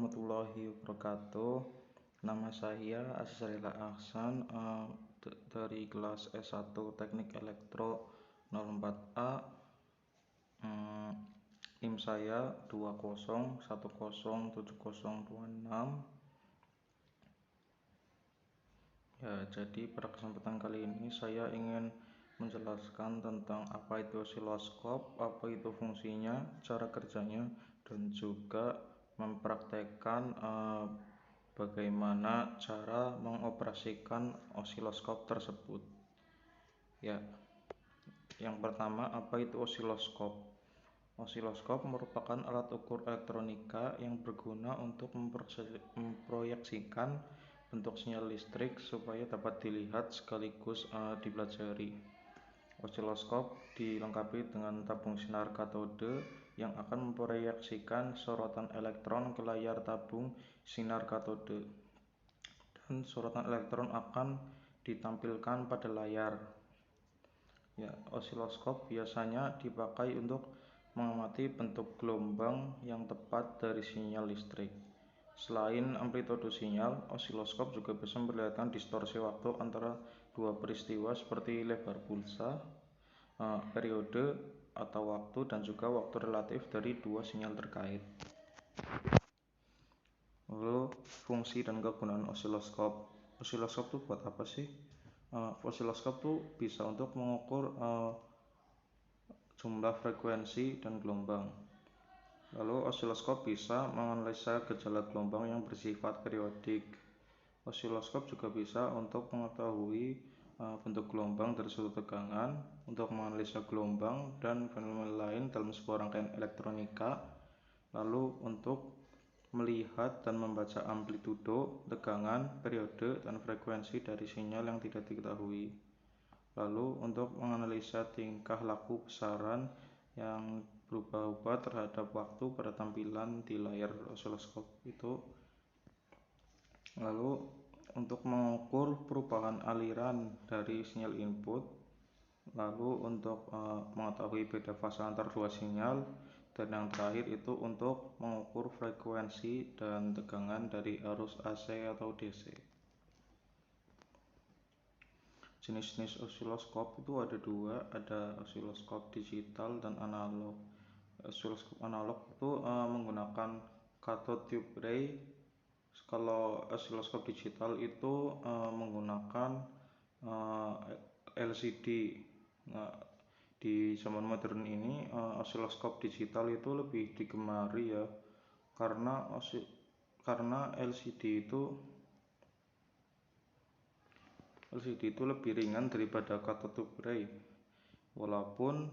warahmatullahi wabarakatuh. Nama saya Asrila Ahsan dari kelas S1 Teknik Elektro 04A. NIM saya 20107026. Ya, jadi pada kesempatan kali ini saya ingin menjelaskan tentang apa itu osiloskop, apa itu fungsinya, cara kerjanya, dan juga mempraktekkan bagaimana cara mengoperasikan osiloskop tersebut. Ya, yang pertama, apa itu osiloskop? Osiloskop merupakan alat ukur elektronika yang berguna untuk memproyeksikan bentuk sinyal listrik supaya dapat dilihat sekaligus dipelajari. Osiloskop dilengkapi dengan tabung sinar katode yang akan memproyeksikan sorotan elektron ke layar tabung sinar katode, dan sorotan elektron akan ditampilkan pada layar. Ya, osiloskop biasanya dipakai untuk mengamati bentuk gelombang yang tepat dari sinyal listrik. Selain amplitude sinyal, osiloskop juga bisa memperlihatkan distorsi waktu antara dua peristiwa seperti lebar pulsa, periode atau waktu, dan juga waktu relatif dari dua sinyal terkait. Lalu fungsi dan kegunaan osiloskop. Osiloskop itu buat apa sih? Osiloskop itu bisa untuk mengukur jumlah frekuensi dan gelombang. Lalu osiloskop bisa menganalisa gejala gelombang yang bersifat periodik. Osiloskop juga bisa untuk mengetahui bentuk gelombang dari suatu tegangan, untuk menganalisa gelombang dan fenomena lain dalam sebuah rangkaian elektronika, lalu untuk melihat dan membaca amplitudo, tegangan, periode, dan frekuensi dari sinyal yang tidak diketahui, lalu untuk menganalisa tingkah laku besaran yang berubah-ubah terhadap waktu pada tampilan di layar osiloskop itu, lalu untuk mengukur perubahan aliran dari sinyal input, lalu untuk mengetahui beda fase antar dua sinyal, dan yang terakhir itu untuk mengukur frekuensi dan tegangan dari arus AC atau DC. Jenis-jenis osiloskop itu ada dua, ada osiloskop digital dan analog. Osiloskop analog itu menggunakan cathode tube ray. Kalau osiloskop digital itu menggunakan LCD. Nah, di zaman modern ini osiloskop digital itu lebih digemari ya, karena LCD itu lebih ringan daripada cathode tube ray. Walaupun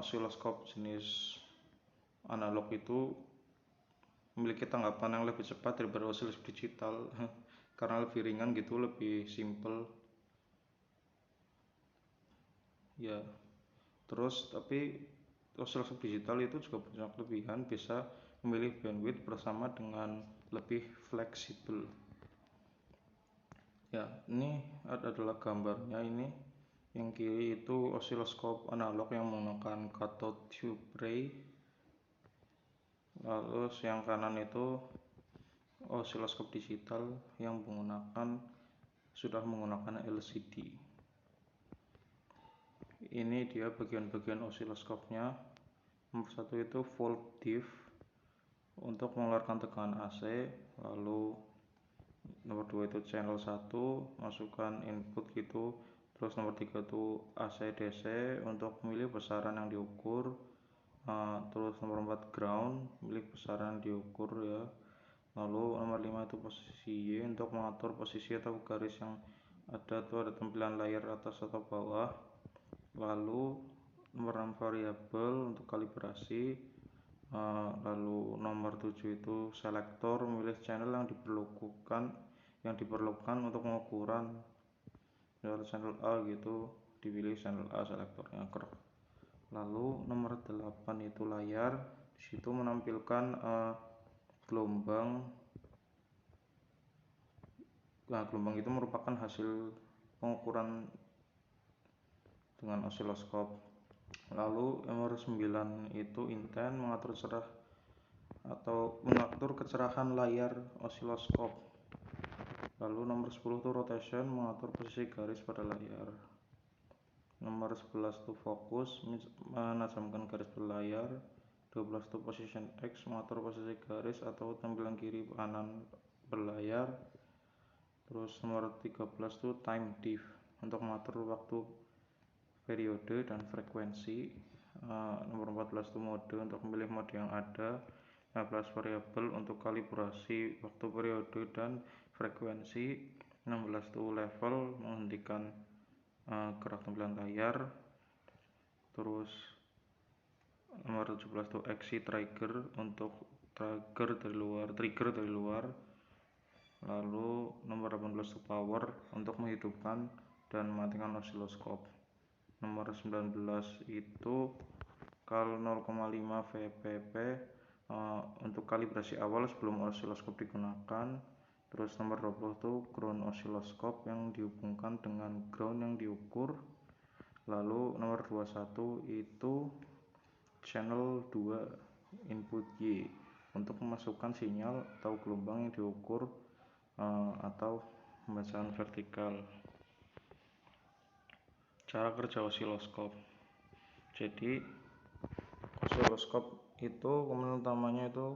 osiloskop jenis analog itu memiliki tanggapan yang lebih cepat daripada osiloskop digital karena lebih ringan gitu, lebih simple ya. Terus tapi osiloskop digital itu juga punya kelebihan, bisa memilih bandwidth bersama dengan lebih fleksibel. Ya, ini adalah gambarnya. Ini yang kiri itu osiloskop analog yang menggunakan cathode tube ray, lalu yang kanan itu osiloskop digital yang sudah menggunakan LCD. Ini dia bagian-bagian osiloskopnya. Nomor satu itu volt diff untuk mengeluarkan tegangan AC, lalu nomor 2 itu channel 1 masukkan input gitu, terus nomor 3 itu AC DC untuk memilih besaran yang diukur, terus nomor 4 ground milih besaran yang diukur ya, lalu nomor 5 itu posisi Y untuk mengatur posisi atau garis yang ada tampilan layar atas atau bawah, lalu nomor 6 variabel untuk kalibrasi, lalu nomor 7 itu selektor, memilih channel yang diperlukan untuk pengukuran. Channel A gitu, dipilih channel A selektornya. Lalu nomor 8 itu layar, disitu menampilkan gelombang. Nah, gelombang itu merupakan hasil pengukuran dengan osiloskop. Lalu nomor 9 itu intent, mengatur cerah atau mengatur kecerahan layar osiloskop. Lalu nomor 10 itu rotation, mengatur posisi garis pada layar. Nomor 11 itu fokus, menajamkan garis pada layar. 12 itu position X, mengatur posisi garis atau tampilan kiri kanan berlayar. Terus nomor 13 itu time diff, untuk mengatur waktu, periode, dan frekuensi. Nomor 14 itu mode, untuk memilih mode yang ada. 15 variabel untuk kalibrasi waktu, periode, dan frekuensi. 16 itu level, menghentikan gerak tampilan layar. Terus nomor 17 itu exit trigger, untuk trigger dari luar. Lalu nomor 18 itu power, untuk menghidupkan dan mematikan osiloskop. Nomor 19 itu kal 0,5 VPP, untuk kalibrasi awal sebelum osiloskop digunakan. Terus nomor 20 itu ground osiloskop, yang dihubungkan dengan ground yang diukur. Lalu nomor 21 itu channel 2 input Y, untuk memasukkan sinyal atau gelombang yang diukur atau pembacaan vertikal. Cara kerja osiloskop. Jadi osiloskop itu komponen utamanya itu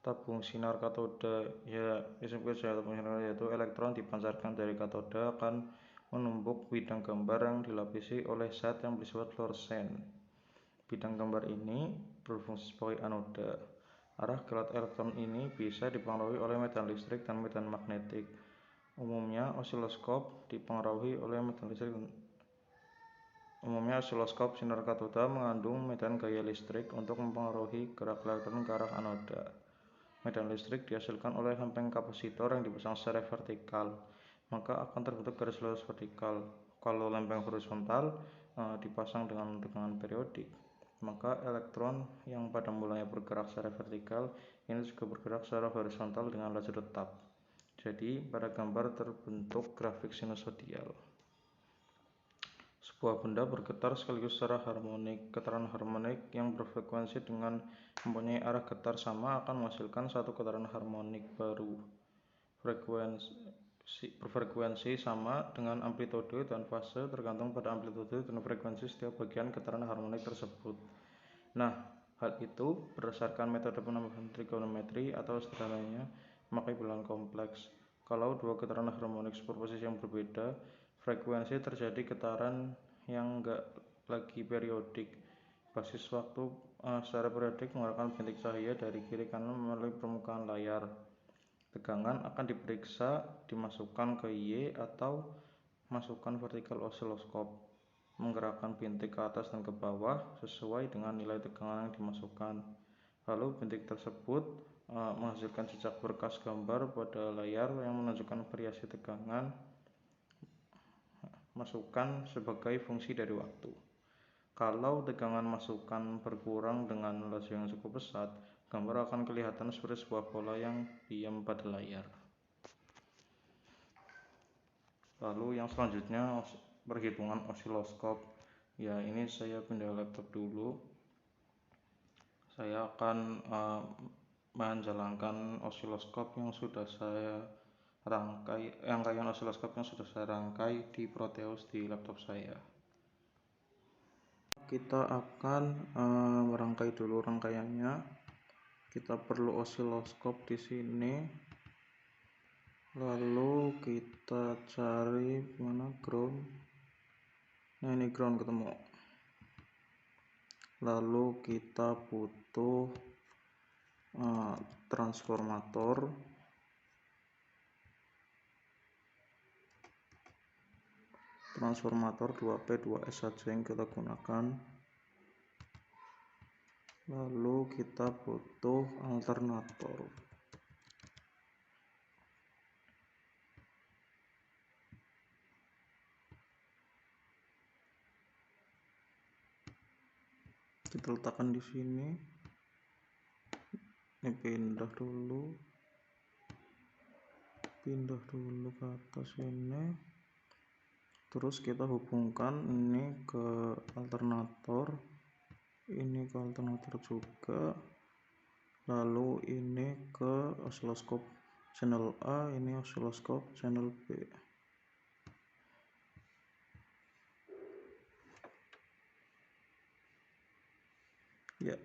tabung sinar katoda, yaitu elektron dipancarkan dari katoda akan menumpuk bidang gambar yang dilapisi oleh zat yang bersifat fluoresen. Bidang gambar ini berfungsi sebagai anoda. Arah kilat elektron ini bisa dipengaruhi oleh medan listrik dan medan magnetik. Umumnya osiloskop sinar katoda mengandung medan gaya listrik untuk mempengaruhi gerak elektron ke arah anoda. Medan listrik dihasilkan oleh lempeng kapasitor yang dipasang secara vertikal, maka akan terbentuk garis lurus vertikal. Kalau lempeng horizontal dipasang dengan tegangan periodik, maka elektron yang pada mulanya bergerak secara vertikal ini juga bergerak secara horizontal dengan laju tetap. Jadi pada gambar terbentuk grafik sinusoidal. Sebuah benda bergetar sekaligus secara harmonik. Getaran harmonik yang berfrekuensi dengan mempunyai arah getar sama akan menghasilkan satu getaran harmonik baru. Berfrekuensi sama dengan amplitude dan fase tergantung pada amplitude dan frekuensi setiap bagian getaran harmonik tersebut. Nah, hal itu berdasarkan metode penambahan trigonometri atau sederhananya memakai bilangan kompleks. Kalau dua getaran harmonik superposisi yang berbeda frekuensi, terjadi getaran yang enggak lagi periodik. Basis waktu secara periodik mengeluarkan bintik cahaya dari kiri kanan melalui permukaan layar. Tegangan akan diperiksa dimasukkan ke Y atau masukkan vertikal osiloskop, menggerakkan bintik ke atas dan ke bawah sesuai dengan nilai tegangan yang dimasukkan. Lalu bintik tersebut menghasilkan jejak berkas gambar pada layar yang menunjukkan variasi tegangan masukan sebagai fungsi dari waktu. Kalau tegangan masukan berkurang dengan laju yang cukup pesat, gambar akan kelihatan seperti sebuah bola yang diam pada layar. Lalu yang selanjutnya perhitungan osiloskop. Ya, ini saya pindah laptop dulu. Saya akan menjalankan osiloskop yang sudah saya rangkai, rangkaian osiloskop yang sudah saya rangkai di Proteus di laptop saya. Kita akan merangkai dulu rangkaiannya. Kita perlu osiloskop di sini. Lalu kita cari mana ground. Nah, ini ground ketemu. Lalu kita butuh transformator. Transformator 2P 2S saja yang kita gunakan. Lalu kita butuh alternator. Kita letakkan di sini. Ini pindah dulu ke atas ini. Terus kita hubungkan ini ke alternator, ini ke alternator juga. lalu ini ke osiloskop channel A, ini osiloskop channel B. Ya,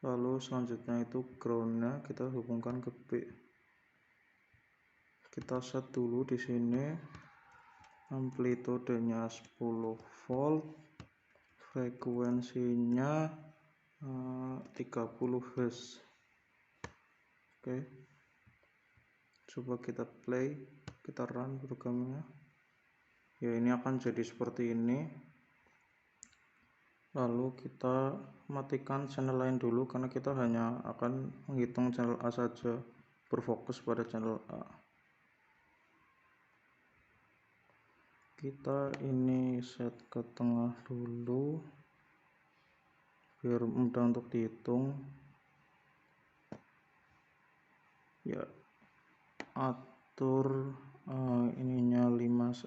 lalu selanjutnya itu groundnya kita hubungkan ke B. Kita set dulu di sini amplitudenya 10 volt, frekuensinya 30 Hz. Oke, coba kita play, kita run programnya. Ya, ini akan jadi seperti ini. Lalu kita matikan channel lain dulu karena kita hanya akan menghitung channel A saja, berfokus pada channel A. Kita ini set ke tengah dulu biar mudah untuk dihitung. Ya, atur ininya 5.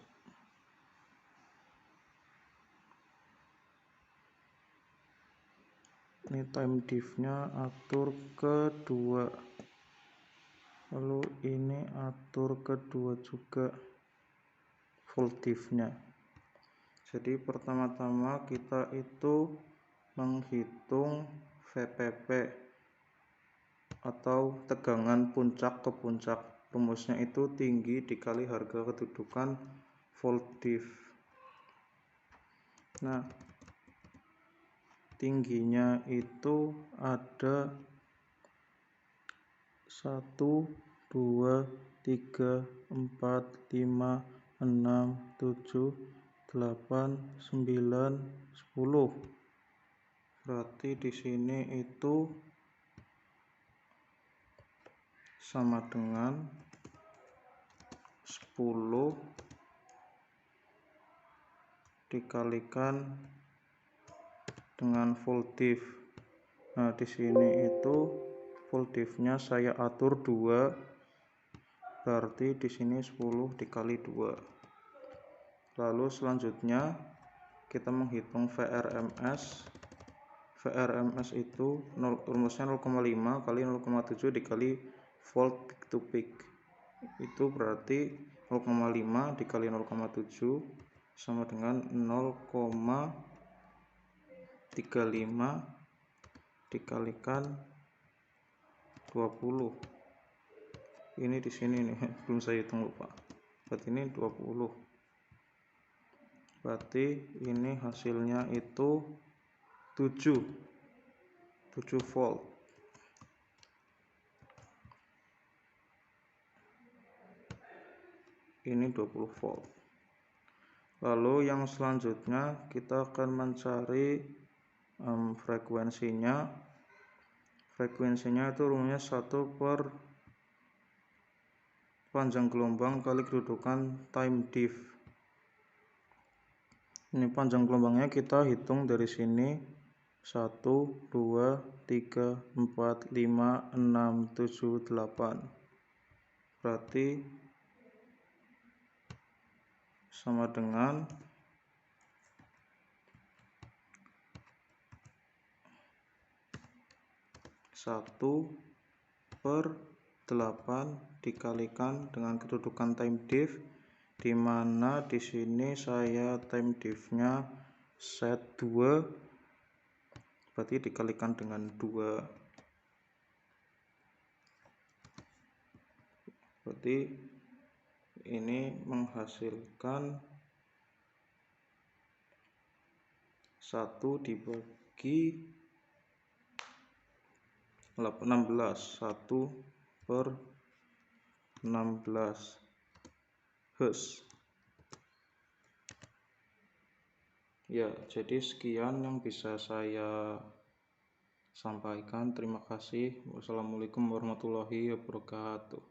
Ini time diff-nya atur ke 2, lalu ini atur ke 2 juga volt diff-nya. Jadi pertama-tama kita itu menghitung VPP atau tegangan puncak ke puncak. Rumusnya itu tinggi dikali harga kedudukan volt diff. Nah, tingginya itu ada 1, 2, 3, 4, 5, 6, 7, 8, 9, 10. Berarti di sini itu sama dengan 10 dikalikan dengan volt diff. Nah, di sini itu volt diff-nya saya atur 2, berarti di sini 10 dikali 2. Lalu selanjutnya kita menghitung VRMS. VRMS itu rumusnya 0,5 kali 0,7 dikali volt peak to peak. Itu berarti 0,5 dikali 0,7 sama dengan 0,35 dikalikan 20. Ini di sini nih, belum saya hitung, lupa. Berarti ini 20. Berarti ini hasilnya itu 7 volt. Ini 20 volt. Lalu yang selanjutnya kita akan mencari frekuensinya. Frekuensinya itu rumusnya 1 per panjang gelombang kali kedudukan time diff. Ini panjang gelombangnya kita hitung dari sini 1, 2, 3, 4, 5, 6, 7, 8. Berarti sama dengan 1 per 8 dikalikan dengan kedudukan time diff, di mana di sini saya time diff-nya set 2, berarti dikalikan dengan 2. Berarti ini menghasilkan 1 dibagi 16, 1 per 16 Hz. Ya, jadi sekian yang bisa saya sampaikan. Terima kasih. Wassalamualaikum warahmatullahi wabarakatuh.